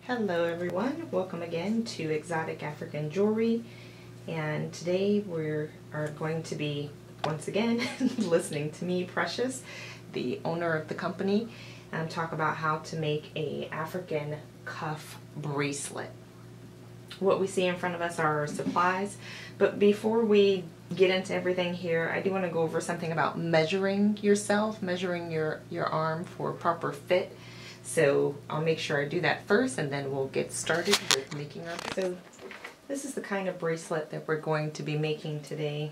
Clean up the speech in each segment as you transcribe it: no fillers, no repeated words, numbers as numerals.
Hello everyone, welcome again to Exotic African Jewelry, and today we are going to be once again listening to me, Precious, the owner of the company, talk about how to make a African cuff bracelet. What we see in front of us are our supplies, but before we get into everything here, I do want to go over something about measuring yourself, measuring your arm for proper fit. So I'll make sure I do that first, and then we'll get started with making our. So this is the kind of bracelet that we're going to be making today.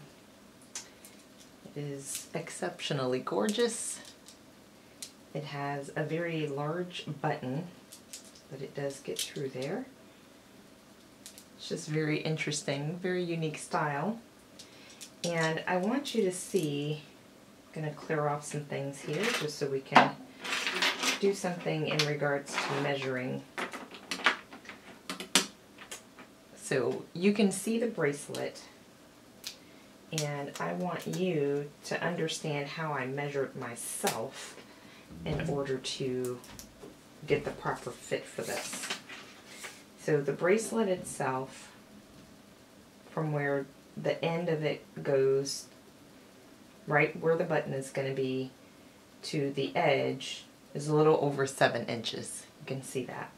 It is exceptionally gorgeous. It has a very large button, but it does get through there. It's just very interesting, very unique style. And I want you to see, I'm going to clear off some things here just so we can do something in regards to measuring. So you can see the bracelet, and I want you to understand how I measured myself in order to get the proper fit for this. So the bracelet itself, from where the end of it goes, right where the button is going to be, to the edge is a little over 7 inches. You can see that.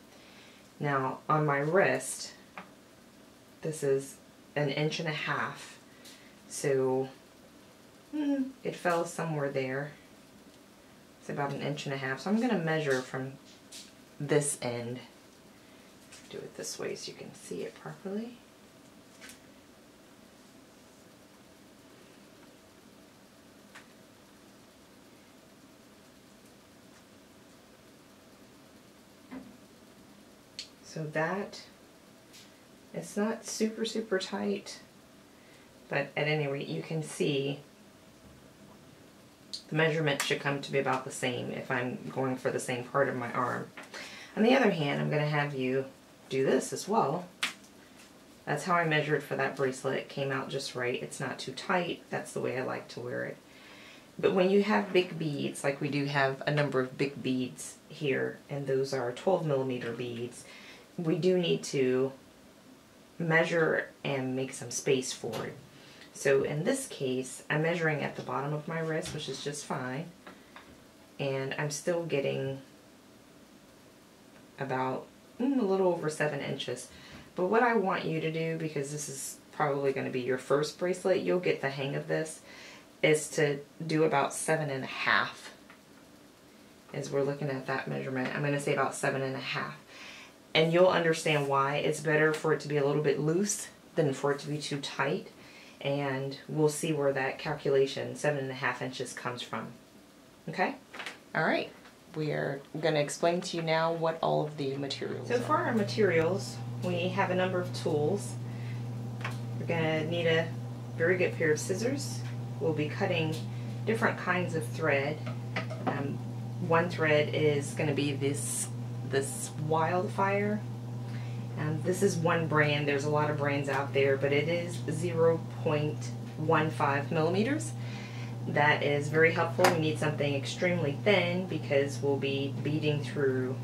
Now on my wrist, this is 1.5 inches. So it fell somewhere there. It's about 1.5 inches. So I'm going to measure from this end. Do it this way so you can see it properly. So that, it's not super tight, but at any rate you can see the measurement should come to be about the same if I'm going for the same part of my arm. On the other hand, I'm going to have you do this as well. That's how I measured for that bracelet. It came out just right. It's not too tight. That's the way I like to wear it. But when you have big beads, like we do have a number of big beads here, and those are 12mm beads, we do need to measure and make some space for it. So in this case, I'm measuring at the bottom of my wrist, which is just fine, and I'm still getting about a little over 7 inches. But what I want you to do, because this is probably going to be your first bracelet, you'll get the hang of this, is to do about 7.5. As we're looking at that measurement, I'm going to say about 7.5. And you'll understand why it's better for it to be a little bit loose than for it to be too tight. And we'll see where that calculation, 7.5 inches, comes from. Okay? All right. We are going to explain to you now what all of the materials are. So for our materials, we have a number of tools. We're going to need a very good pair of scissors. We'll be cutting different kinds of thread. One thread is going to be this Wildfire. This is one brand. There's a lot of brands out there, but it is 0.15 millimeters. That is very helpful. We need something extremely thin because we'll be beading through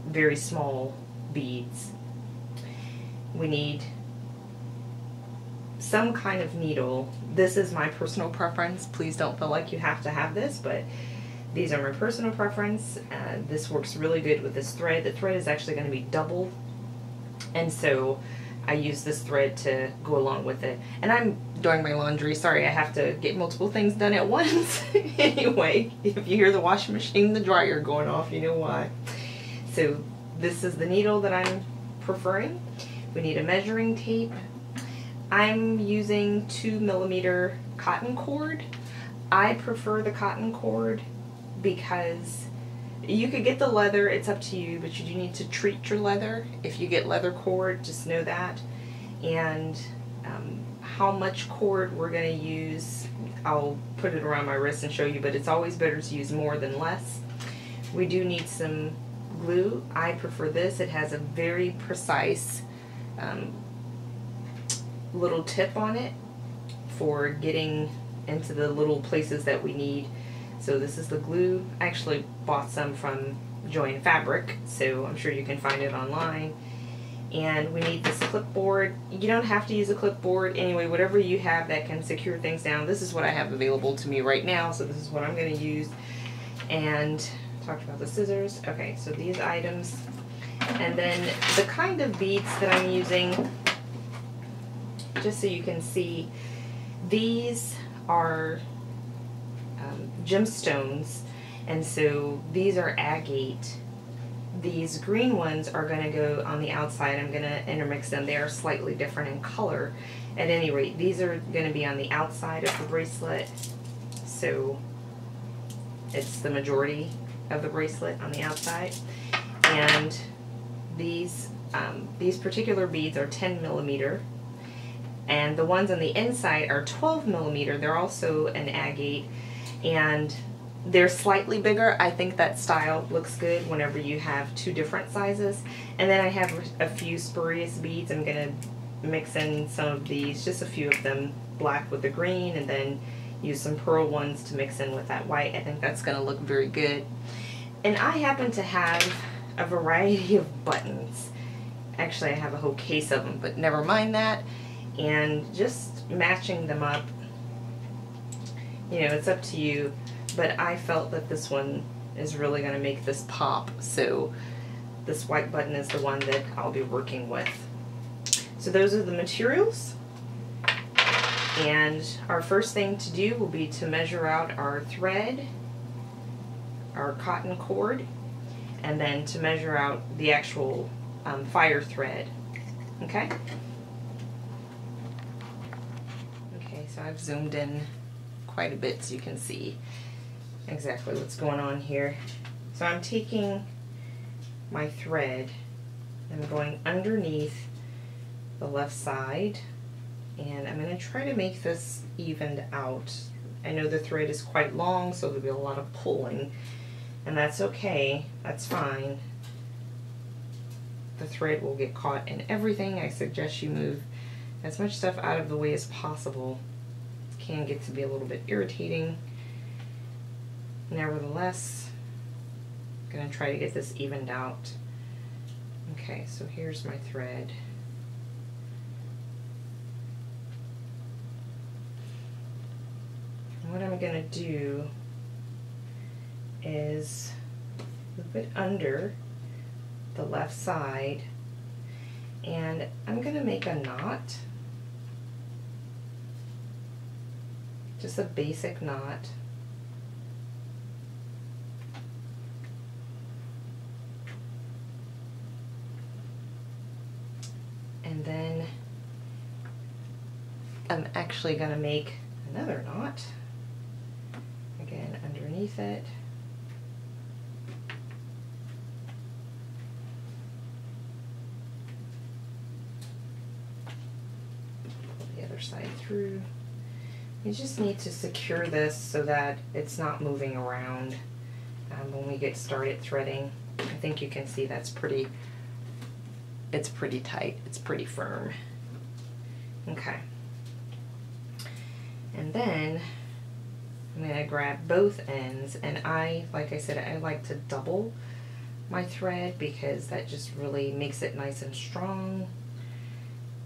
very small beads. We need some kind of needle. This is my personal preference. Please don't feel like you have to have this, but these are my personal preference. This works really good with this thread. The thread is actually going to be doubled, and so I use this thread to go along with it. And I'm doing my laundry. Sorry, I have to get multiple things done at once. Anyway, if you hear the washing machine, the dryer going off, you know why. So this is the needle that I'm preferring. We need a measuring tape. I'm using 2mm cotton cord. I prefer the cotton cord because you could get the leather, it's up to you, but you do need to treat your leather. If you get leather cord, just know that. And how much cord we're going to use, I'll put it around my wrist and show you, but it's always better to use more than less. We do need some glue. I prefer this. It has a very precise little tip on it for getting into the little places that we need. So this is the glue. I actually bought some from join fabric, so I'm sure you can find it online. And we need this clipboard. You don't have to use a clipboard. Anyway, whatever you have that can secure things down. This is what I have available to me right now, so this is what I'm going to use. And talked about the scissors. Okay, so these items. And then the kind of beads that I'm using, just so you can see, these are gemstones, and so these are agate. These green ones are going to go on the outside. I'm going to intermix them. They are slightly different in color. At any rate, these are going to be on the outside of the bracelet, so it's the majority of the bracelet on the outside. And these particular beads are 10 millimeter, and the ones on the inside are 12 millimeter. They're also an agate, and they're slightly bigger. I think that style looks good whenever you have two different sizes. And then I have a few spurious beads. I'm going to mix in some of these, just a few of them, black with the green, and then use some pearl ones to mix in with that white. I think that's going to look very good. And I happen to have a variety of buttons. Actually, I have a whole case of them, but never mind that. And just matching them up, you know, it's up to you. But I felt that this one is really going to make this pop, so this white button is the one that I'll be working with. So those are the materials, and our first thing to do will be to measure out our thread, our cotton cord, and then to measure out the actual fire thread. Okay? Okay, so I've zoomed in quite a bit so you can see exactly what's going on here. So I'm taking my thread and I'm going underneath the left side, and I'm going to try to make this evened out. I know the thread is quite long, so there'll be a lot of pulling, and that's okay, that's fine. The thread will get caught in everything. I suggest you move as much stuff out of the way as possible. It can get to be a little bit irritating. Nevertheless, I'm going to try to get this evened out. Okay, so here's my thread. And what I'm going to do is loop it under the left side, and I'm going to make a knot, just a basic knot. And then I'm actually going to make another knot, again underneath it. Pull the other side through. You just need to secure this so that it's not moving around when we get started threading. I think you can see that's pretty, it's pretty tight, it's pretty firm. Okay. And then I'm going to grab both ends, and like I said, I like to double my thread because that just really makes it nice and strong.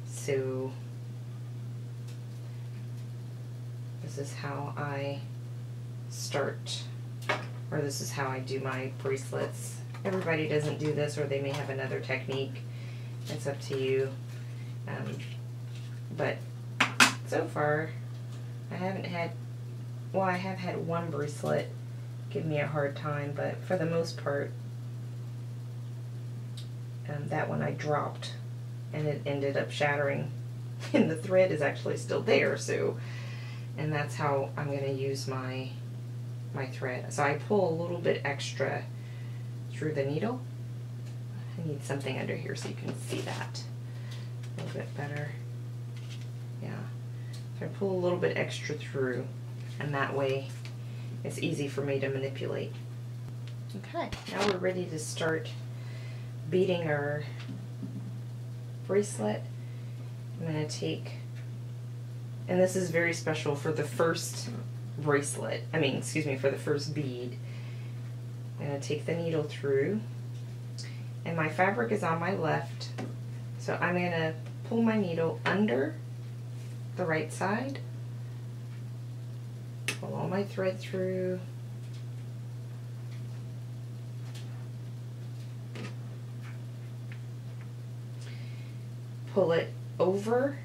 So this is how I start, or this is how I do my bracelets. Everybody doesn't do this, or they may have another technique. It's up to you. But so far, I haven't had, well, I have had one bracelet give me a hard time, but for the most part, that one I dropped and it ended up shattering, and the thread is actually still there, so, and that's how I'm going to use my thread. So I pull a little bit extra through the needle. I need something under here so you can see that a little bit better. Yeah. So I pull a little bit extra through, and that way it's easy for me to manipulate. Okay, now we're ready to start beading our bracelet. I'm going to take, and this is very special for the first bracelet, for the first bead. I'm going to take the needle through, and my fabric is on my left, so I'm going to pull my needle under the right side, pull all my thread through, pull it over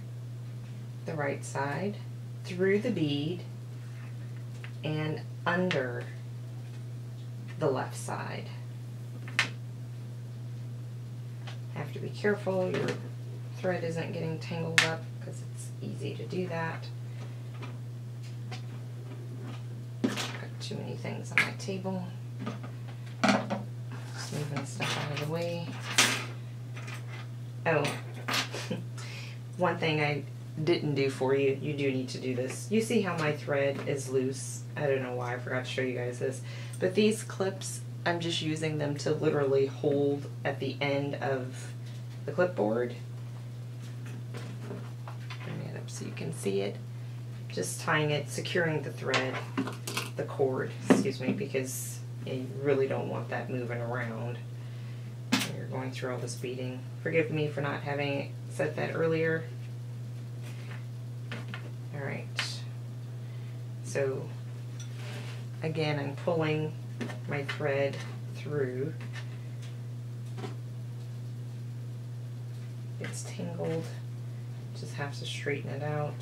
the right side, through the bead, and under the left side. Have to be careful your thread isn't getting tangled up, because it's easy to do that. Got too many things on my table. Just moving stuff out of the way. Oh, one thing I didn't do for you, you do need to do this. You see how my thread is loose? I don't know why I forgot to show you guys this, but these clips, I'm just using them to literally hold at the end of the clipboard. Bring it up so you can see it. Just tying it, securing the thread, the cord, excuse me, because you really don't want that moving around when you're going through all this beading. Forgive me for not having said that earlier. Alright, so again, I'm pulling my thread through. It's tangled, just have to straighten it out.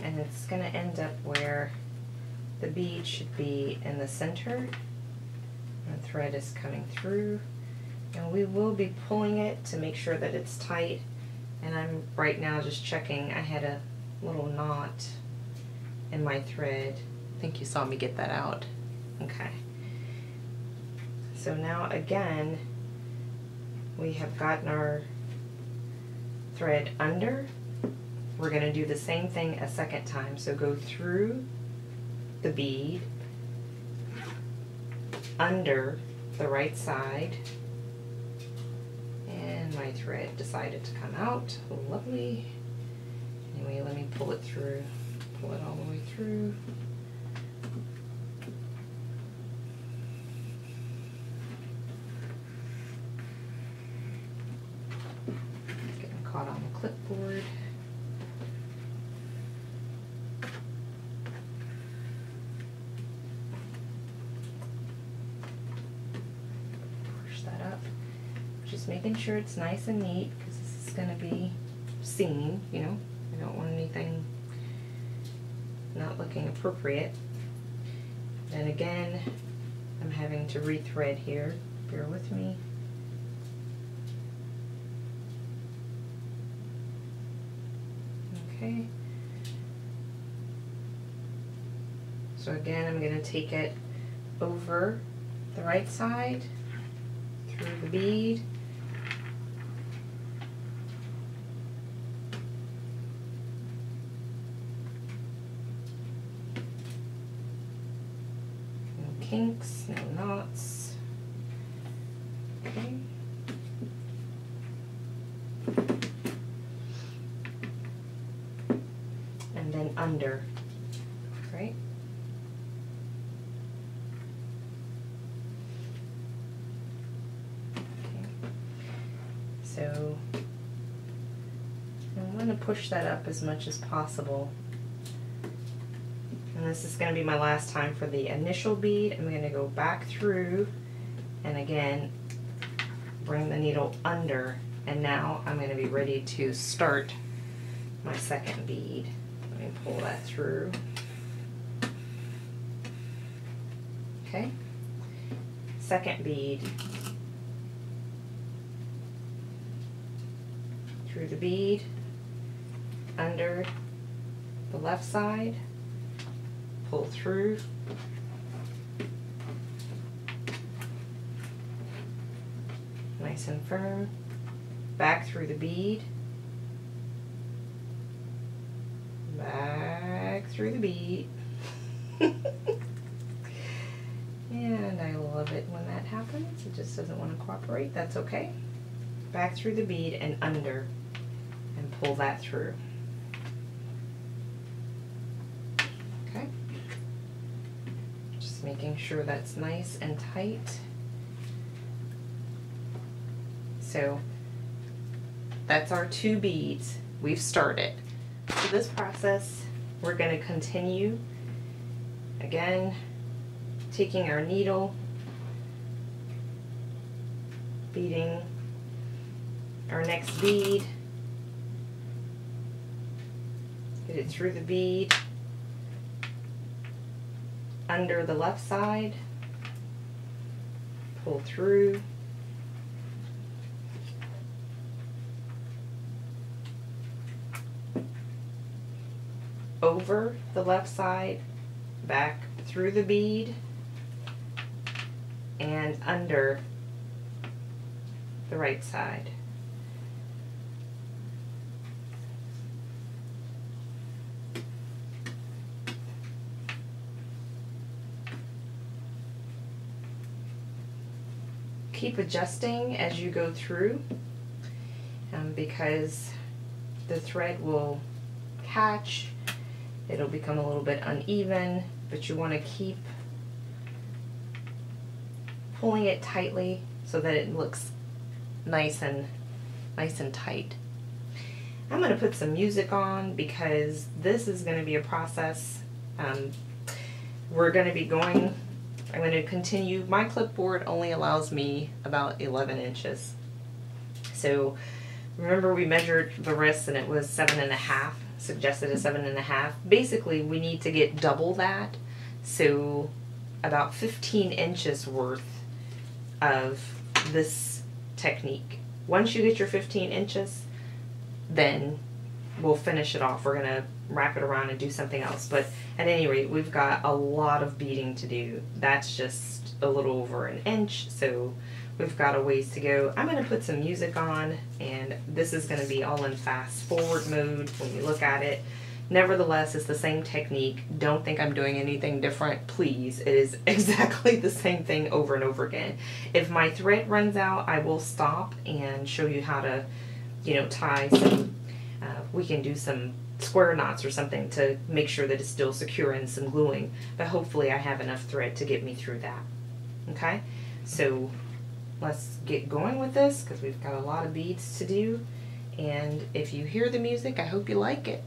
And it's going to end up where the bead should be in the center. The thread is coming through, and we will be pulling it to make sure that it's tight. And I'm right now just checking. I had a little knot in my thread. I think you saw me get that out. Okay. So now again, we have gotten our thread under. We're going to do the same thing a second time. So go through the bead, under the right side, and my thread decided to come out. Lovely. Anyway, let me pull it through, pull it all the way through. Getting caught on the clipboard. Just making sure it's nice and neat, because this is going to be seen, you know. I don't want anything not looking appropriate. And again, I'm having to rethread here. Bear with me. Okay. So again, I'm going to take it over the right side, through the bead, no kinks, no knots. Okay. And then under, right? So I'm going to push that up as much as possible. And this is going to be my last time for the initial bead. I'm going to go back through and again bring the needle under. And now I'm going to be ready to start my second bead. Let me pull that through. Okay. Second bead. Through the bead, under the left side, pull through, nice and firm, back through the bead, back through the bead, and I love it when that happens. It just doesn't want to cooperate. That's okay. Back through the bead and under. pull that through. Okay. Just making sure that's nice and tight. So that's our 2 beads. We've started. So this process, we're going to continue. Again, taking our needle, beading our next bead, get it through the bead, under the left side, pull through, over the left side, back through the bead, and under the right side. Keep adjusting as you go through because the thread will catch, it'll become a little bit uneven, but you want to keep pulling it tightly so that it looks nice and tight. I'm going to put some music on because this is going to be a process. We're going to be going, I'm going to continue. My clipboard only allows me about 11 inches. So remember we measured the wrist and it was 7.5, suggested a 7.5. Basically we need to get double that. So about 15 inches worth of this technique. Once you get your 15 inches, then we'll finish it off. We're going to wrap it around and do something else. But at any rate, we've got a lot of beading to do. That's just a little over an inch, so we've got a ways to go. I'm going to put some music on, and this is going to be all in fast forward mode when you look at it. Nevertheless, it's the same technique. Don't think I'm doing anything different, please. It is exactly the same thing over and over again. If my thread runs out, I will stop and show you how to, tie some, we can do some square knots or something to make sure that it's still secure and some gluing, but hopefully I have enough thread to get me through that. Okay, so let's get going with this because we've got a lot of beads to do, and if you hear the music, I hope you like it.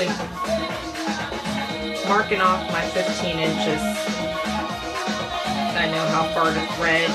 actually marking off my 15 inches. I know how far to thread.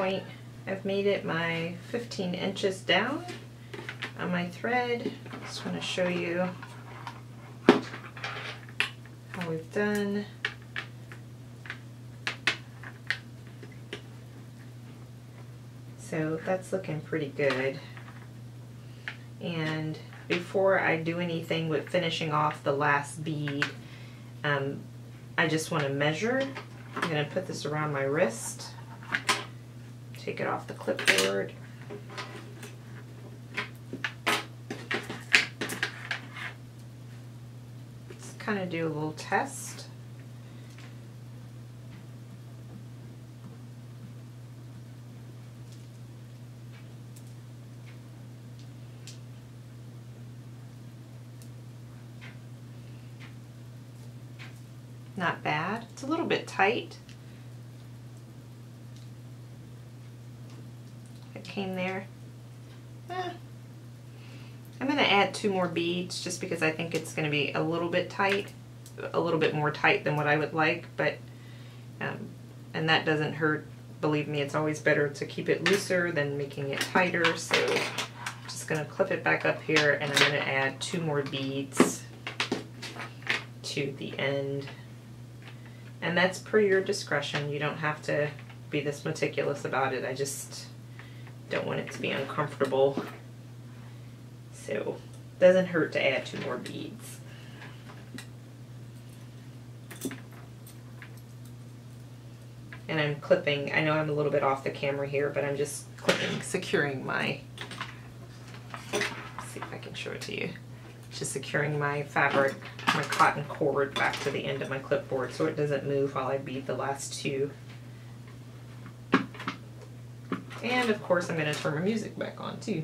point, I've made it my 15 inches down on my thread. Just want to show you how we've done. So that's looking pretty good. And before I do anything with finishing off the last bead, I just want to measure. I'm going to put this around my wrist, take it off the clipboard. Just kind of do a little test. Not bad. It's a little bit tight. It came there. I'm going to add 2 more beads just because I think it's going to be a little bit tight, a little bit more tight than what I would like, but and that doesn't hurt. Believe me, it's always better to keep it looser than making it tighter. So I'm just going to clip it back up here, and I'm going to add 2 more beads to the end. And that's per your discretion. You don't have to be this meticulous about it. I just don't want it to be uncomfortable. So it doesn't hurt to add 2 more beads. And I'm clipping, I know I'm a little bit off the camera here, but I'm just clipping, securing my, let's see if I can show it to you. Just securing my fabric, my cotton cord back to the end of my clipboard so it doesn't move while I bead the last 2. And of course I'm going to turn my music back on too.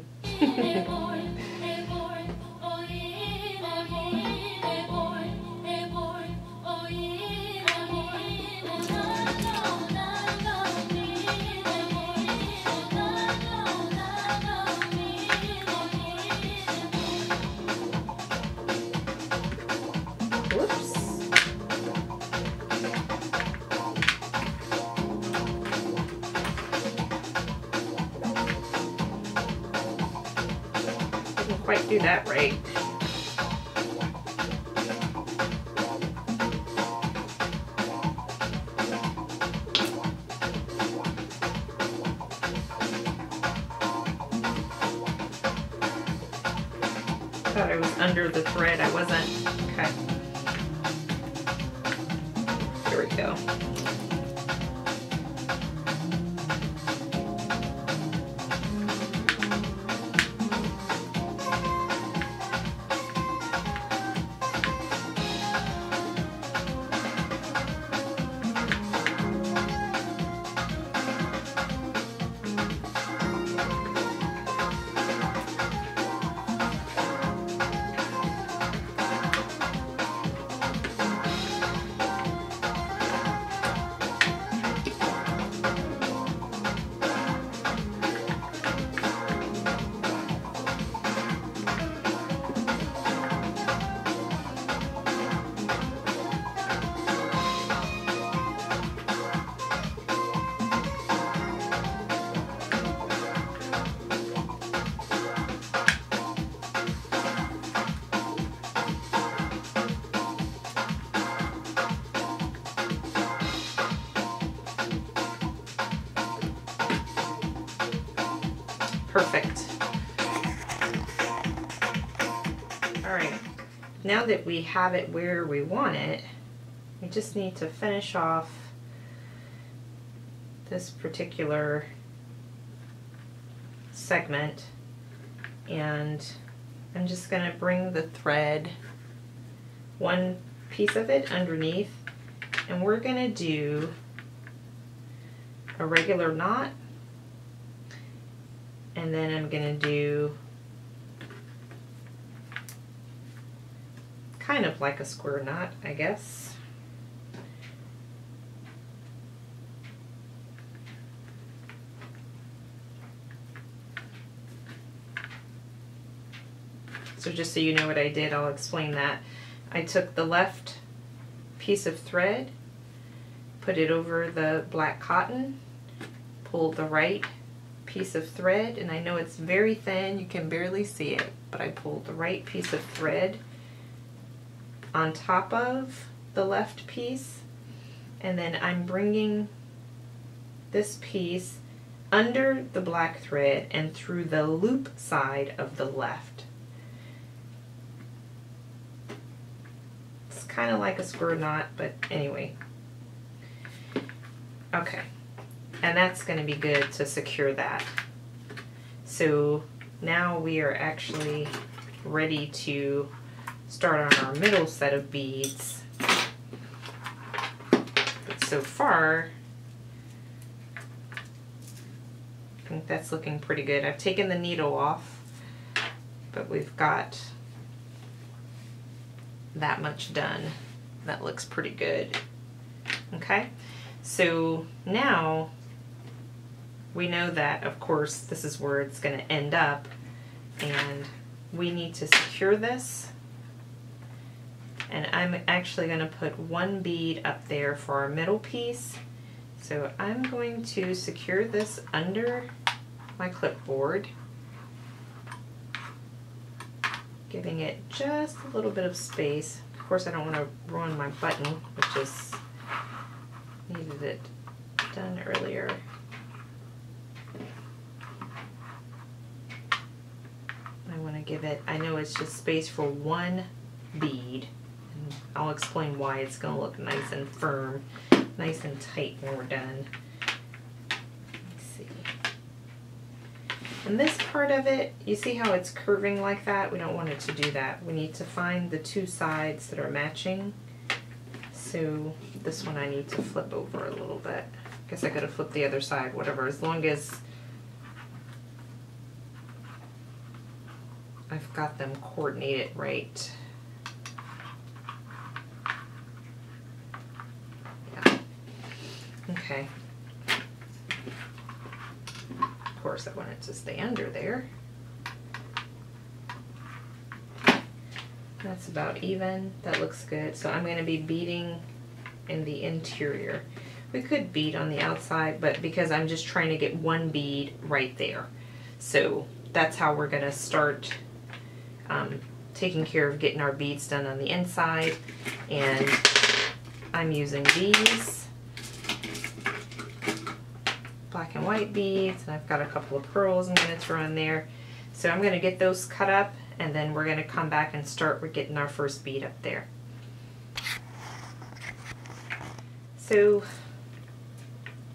Quite do that right. Thought I was under the thread. I wasn't. Okay. Here we go. Perfect. All right, now that we have it where we want it, we just need to finish off this particular segment, and I'm just going to bring the thread, one piece of it underneath, and we're going to do a regular knot, and then I'm going to do kind of like a square knot, I guess. So just so you know what I did, I'll explain that. I took the left piece of thread, put it over the black cotton, pulled the right piece of thread, and I know it's very thin, you can barely see it, but I pulled the right piece of thread on top of the left piece, and then I'm bringing this piece under the black thread and through the loop side of the left. It's kind of like a square knot, but anyway. Okay, and that's going to be good to secure that. So now we are actually ready to start on our middle set of beads. But so far, I think that's looking pretty good. I've taken the needle off, but we've got that much done. That looks pretty good. Okay, so now we know that, of course, this is where it's going to end up, and we need to secure this. And I'm actually going to put one bead up there for our middle piece. So I'm going to secure this under my clipboard, giving it just a little bit of space. Of course, I don't want to ruin my button, which is needed it done earlier. I want to give it, I know it's just space for one bead. And I'll explain why it's going to look nice and firm, nice and tight when we're done. Let's see. And this part of it, you see how it's curving like that? We don't want it to do that. We need to find the two sides that are matching. So this one I need to flip over a little bit. I guess I gotta flip the other side, whatever, as long as I've got them coordinated right. Yeah. Okay. Of course, I want it to stay under there. That's about even. That looks good. So I'm going to be beading in the interior. We could bead on the outside, but because I'm just trying to get one bead right there. So that's how we're going to start taking care of getting our beads done on the inside. And I'm using these black and white beads, and I've got a couple of pearls I'm going to throw in there. So I'm going to get those cut up, and then we're going to come back and start with getting our first bead up there. So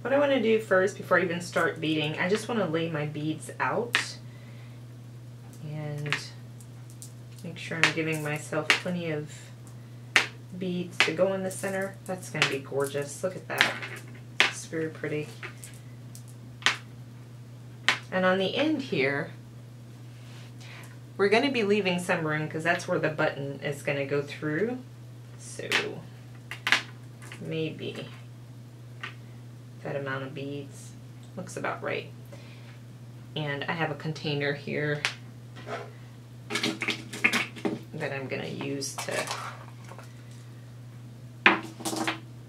what I want to do first, before I even start beading, I just want to lay my beads out and make sure I'm giving myself plenty of beads to go in the center. That's going to be gorgeous. Look at that. It's very pretty. And on the end here, we're going to be leaving some room because that's where the button is going to go through. So maybe that amount of beads looks about right. And I have a container here that I'm going to use to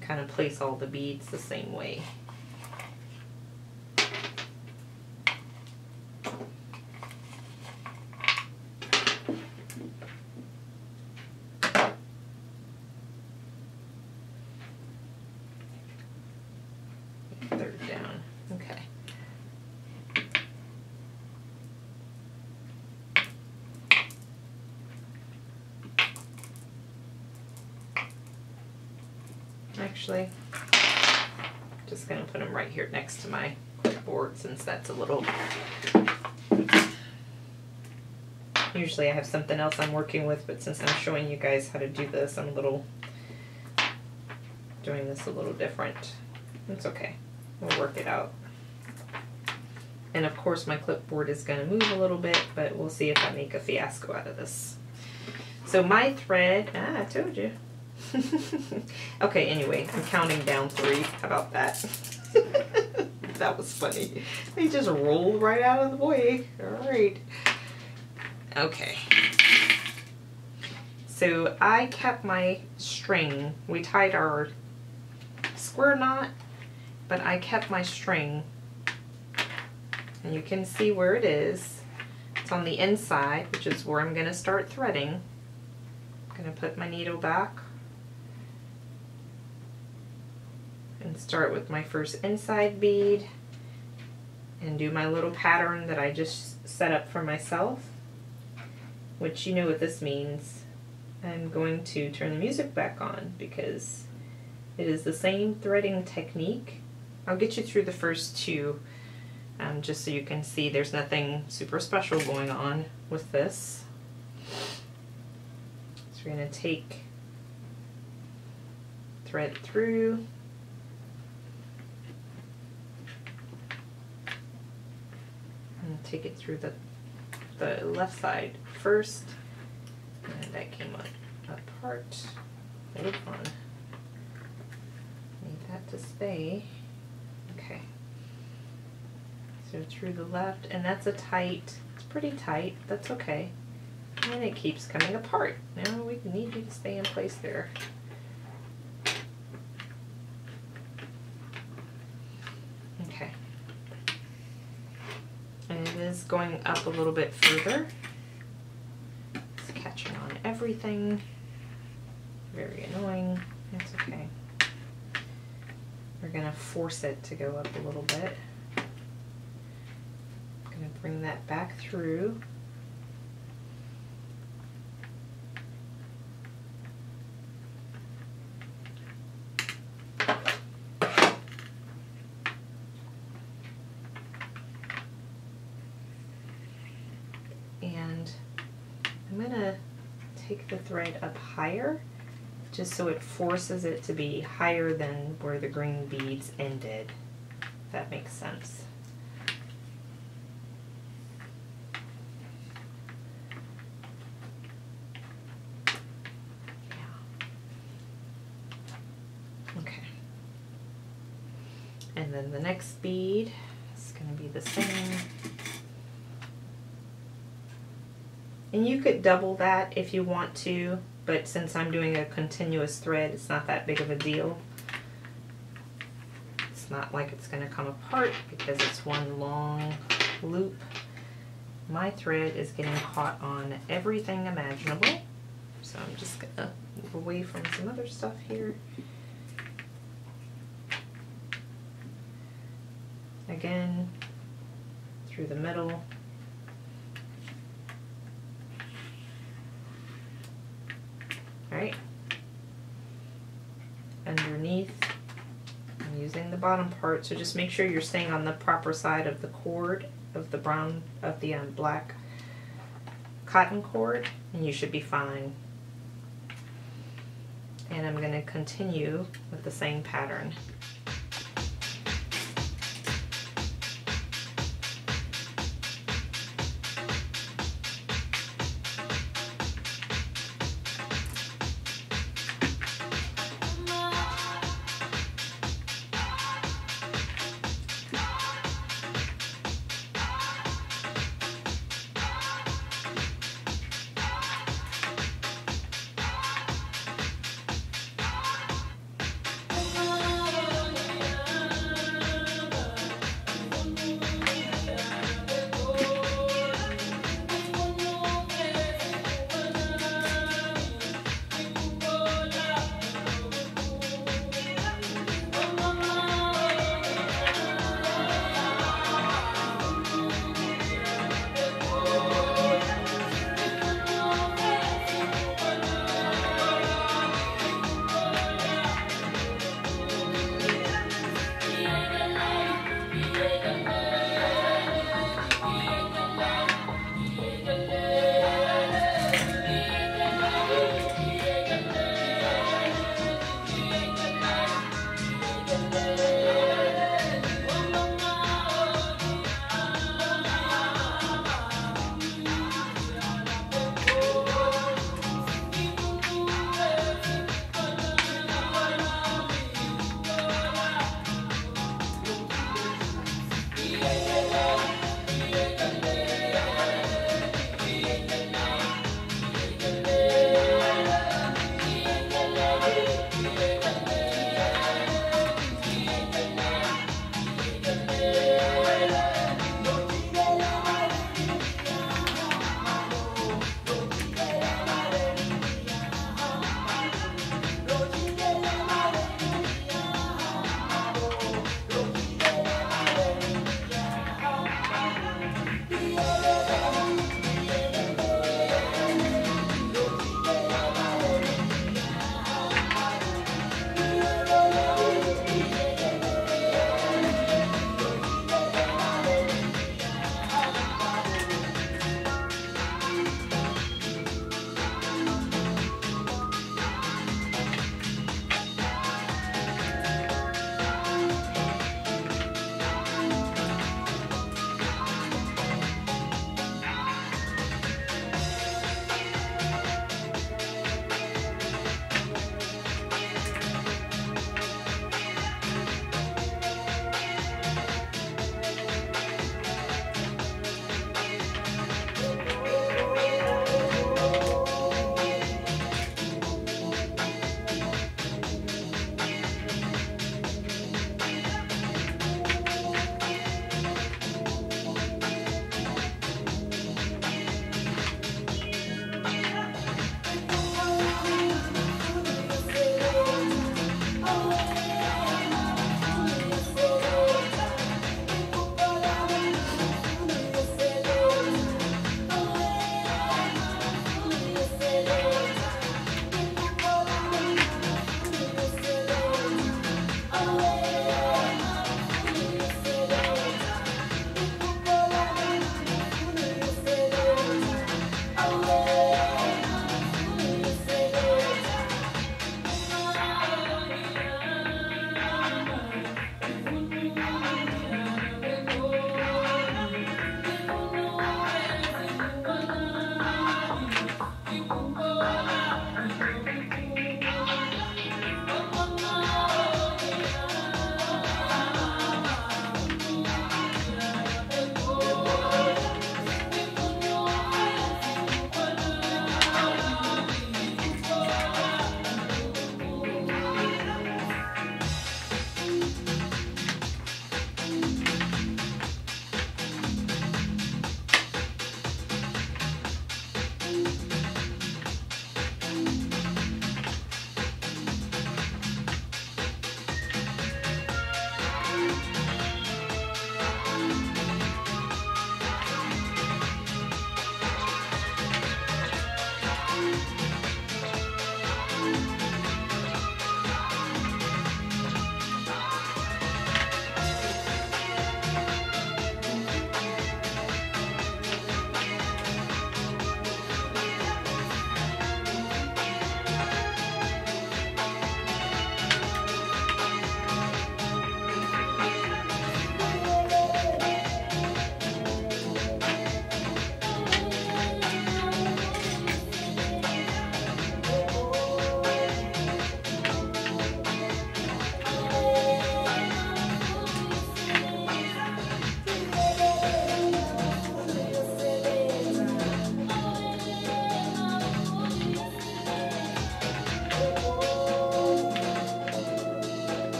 kind of place all the beads the same way. Third down. Okay. Actually, just going to put them right here next to my clipboard since that's a little... Usually I have something else I'm working with, but since I'm showing you guys how to do this, I'm doing this a little different. It's okay. We'll work it out. And of course my clipboard is going to move a little bit, but we'll see if I make a fiasco out of this. So my thread, I told you. Okay, anyway, I'm counting down 3. How about that? That was funny. They just rolled right out of the way. Alright. Okay. So I kept my string. We tied our square knot, but I kept my string And you can see where it is. It's on the inside, which is where I'm going to start threading. I'm going to put my needle back and start with my first inside bead and do my little pattern that I just set up for myself, which you know what this means. I'm going to turn the music back on because it is the same threading technique. I'll get you through the first two just so you can see there's nothing super special going on with this. So we're going to thread it through. And take it through the left side first. And that came apart. Hold on. Need that to stay. Okay. So through the left, and that's it's pretty tight, that's okay. And it keeps coming apart. Now we need you to stay in place there. Okay. And it is going up a little bit further. It's catching on everything. Very annoying. It's okay. We're going to force it to go up a little bit. I'm going to bring that back through. And I'm going to take the thread up higher, just so it forces it to be higher than where the green beads ended, if that makes sense. Yeah. Okay. And then the next bead is going to be the same. And you could double that if you want to, but since I'm doing a continuous thread, it's not that big of a deal. It's not like it's going to come apart because it's one long loop. My thread is getting caught on everything imaginable, so I'm just going to move away from some other stuff here. Again, through the middle. Alright, underneath, I'm using the bottom part, so just make sure you're staying on the proper side of the cord, of the black cotton cord, and you should be fine. And I'm going to continue with the same pattern.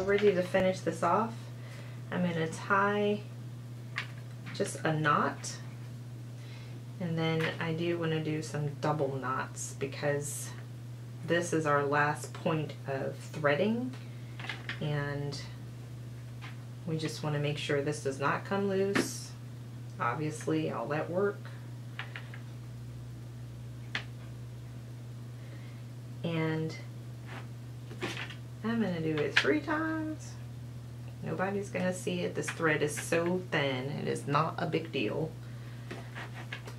ready to finish this off. I'm going to tie just a knot, and then I do want to do some double knots because this is our last point of threading, and we just want to make sure this does not come loose. Obviously, all that work. And I'm going to do it 3 times. Nobody's going to see it. This thread is so thin, it is not a big deal.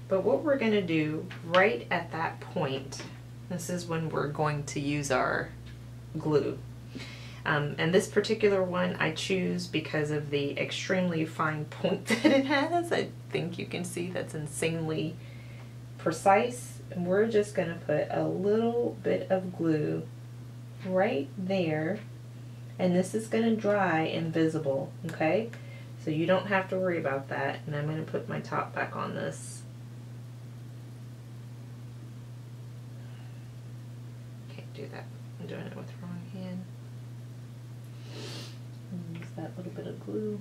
But what we're going to do right at that point, this is when we're going to use our glue. And this particular one I choose because of the extremely fine point that it has. I think you can see that's insanely precise. And we're just going to put a little bit of glue right there. And this is going to dry invisible, okay? So you don't have to worry about that. And I'm going to put my top back on this. Can't do that. I'm doing it with the wrong hand. Use that little bit of glue.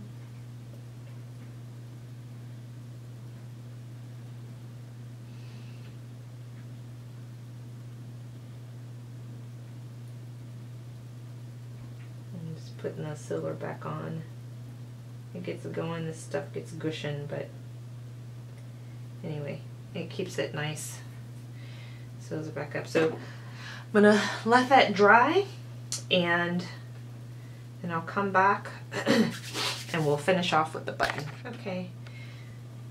And just putting the sealer back on. It gets it going, this stuff gets gushing, but anyway, it keeps it nice. Seals it back up. So I'm gonna let that dry, and then I'll come back and we'll finish off with the button. Okay,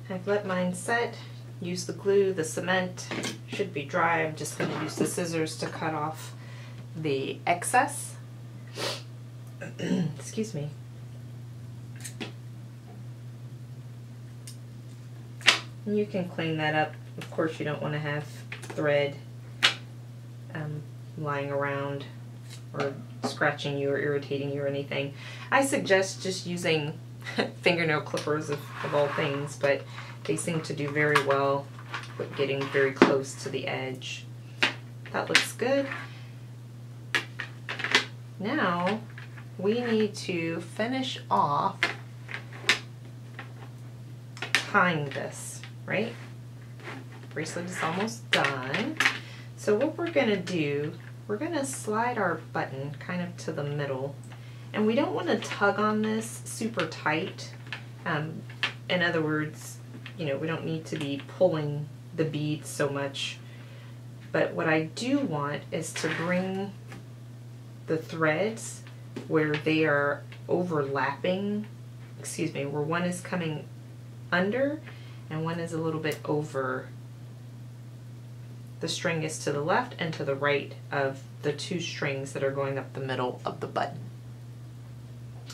I've let mine set. Use the glue, the cement should be dry. I'm just going to use the scissors to cut off the excess. Excuse me. And you can clean that up. Of course, you don't want to have thread lying around or scratching you or irritating you or anything. I suggest just using fingernail clippers of all things, but they seem to do very well with getting very close to the edge. That looks good. Now we need to finish off tying this, right? Bracelet is almost done. So what we're gonna do, we're gonna slide our button kind of to the middle, and we don't want to tug on this super tight. In other words, you know, we don't need to be pulling the beads so much, but what I do want is to bring the threads where they are overlapping, excuse me, where one is coming under and one is a little bit over. The string is to the left and to the right of the 2 strings that are going up the middle of the button.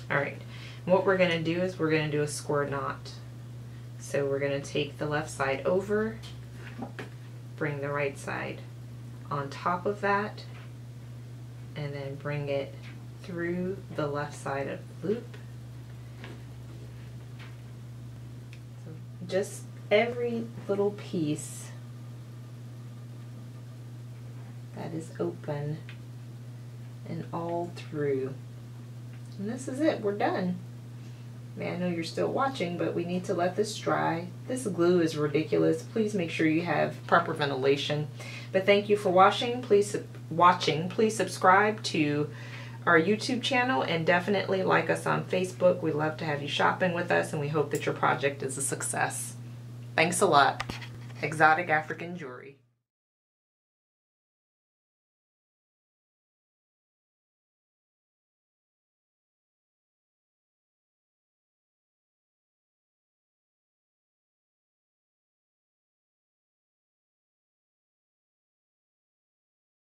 Alright, what we're going to do is we're going to do a square knot. So we're going to take the left side over, bring the right side on top of that, and then bring it through the left side of the loop. So just every little piece that is open and all through. And this is it, we're done. I know you're still watching, but we need to let this dry. This glue is ridiculous. Please make sure you have proper ventilation. But thank you for watching. Please subscribe to our YouTube channel and definitely like us on Facebook. We love to have you shopping with us, and we hope that your project is a success. Thanks a lot. Exotic African Jewelry.